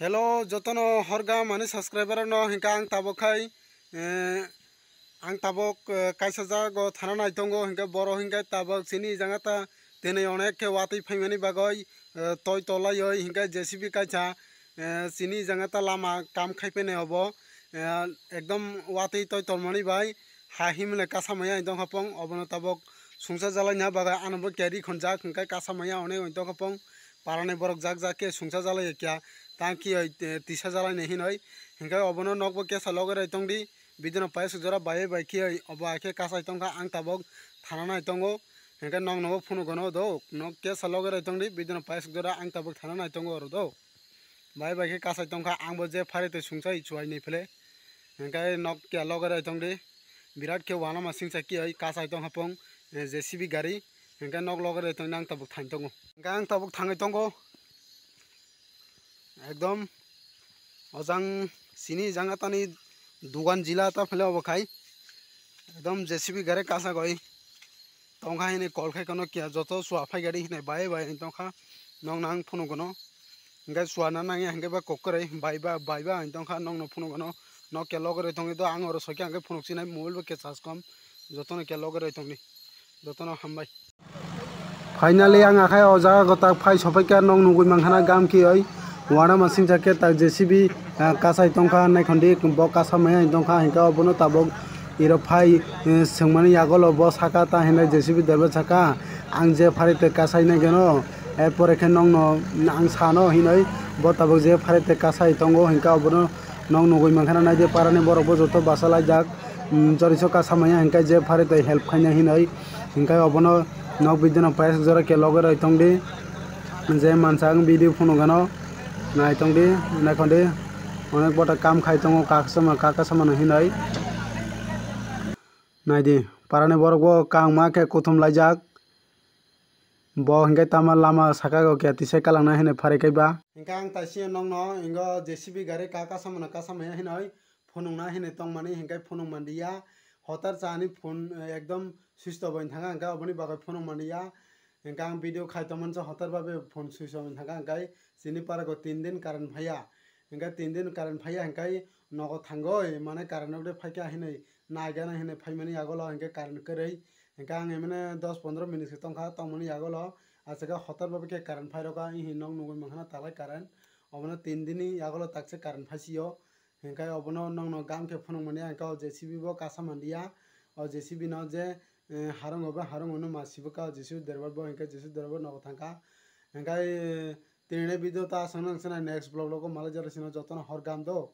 Hello, jotono horga mani subscriber no hinka ang tabok khai ang tabok kaisa jago thana nai tongo hinka boro hinka tabok sini jangata tene onek ke wati phaimani bagoi toy tolai oi hinka JCB kaisa sini jangata lama kam khaipene hobo ekdom wati toy tolmani bai ha himle kasamaya indong hapong obono tabok sungsa jalai na baga anabo keri khonjak hinka kasamaya onek indong hapong parane borok jak jak ke sungsa jalai kya tangki tisa jalai nehin oi hinkai obono nokbo kesa logere tongdi bidino paisa jora baye baiki oi obo ake kasai tongka ang tabok thana nai tongo hinkai nok nobo phunu gono do nok kesa logere tongdi bidino paisa jora ang tabok thana nai tongo ro do baye baiki kasai tongka angbo je pharite sungsai chuai nei phele hinkai nok ke logere tongdi birat ke wana masing saki oi kasai tong hapong JCB gari hinkai nok logere tong ang tabok thain tongo hinkai ang tabok thangai tongo एकदम अजांग सिनी जंगातानी दुगान जिला ता फले अबखाई एकदम JCB गारे कासा गई तंखा हिने कल खाई कनो किया जतो सुआफाई गाड़ी हिने बाय बाय तंखा नंग नांग फुनु गनो इंगा सुआना नांगे हंगे बा कोकरे बायबा तंखा नंग न फुनु गनो न के लगरे तंगे तो आंग और सके हंगे फुनुक्सि नाय मोबाइल के चार्ज कम जतो न के लगरे तंगे जतो न हमबाय फाइनली आंग आखाय अजा गता फाइ सफाइका नंग नुगुइ मांखाना गाम की ओइ wana masing jake tak JCB kasai tongkha naikhondi bo kasa maya tongkha hinka obono tabok iro phai sengmani yagolo bo saka ta hene JCB derba saka ang je pharite kasai na geno erpore khe nong no ang sano hinoi bo tabok je pharite kasai tongo hinka obono nong nugui mankhana nai je parani borok bo joto basalai jak joriso kasa maya hinka je pharite help khaina hinoi hinka obono nok bidino pais jora ke logere tongdi je mansang video phunu gano nai tongdi naikondi onek bota kam khai tongo kakasama no hinai naidi parani borok bo kangma ke kuthum laijak bo hingke tama lama saka go ke tisai kalangna hine pharai kaiba hingka ang taisi nong no ingo JCB gari kakasama no kasama hinai phunungna hine tongmani hingkai phunung mandiya hotar chani phone ekdom switch off oi thanga hingka oboni bagai phunung mandiya hingka ang video khai tongmani hotar babe phone switch off oi thanga hingkai chini parago 3 din current phaya hingka 3 din current phaya hingkai nogo thangoi mane current ode phaika hinai naigana hinai phaimani agolo hingka current korei hingka ang emane 10-15 minute ke tongkha tongmani agolo achaga hotar babe ke current phairoka hi nog nugui mankhana talai current obono 3 dini agolo takse current phasio hingkai obono nog no gam ke phunungmani hingka JCB bo kasa mandiya o JCB no je harung obo harung ono masibo ka JCB derbar bo hingka JCB derbar nogo thangka hingkai tini video ta asang nang next vlog logo malai jara sino jotono hor gam do।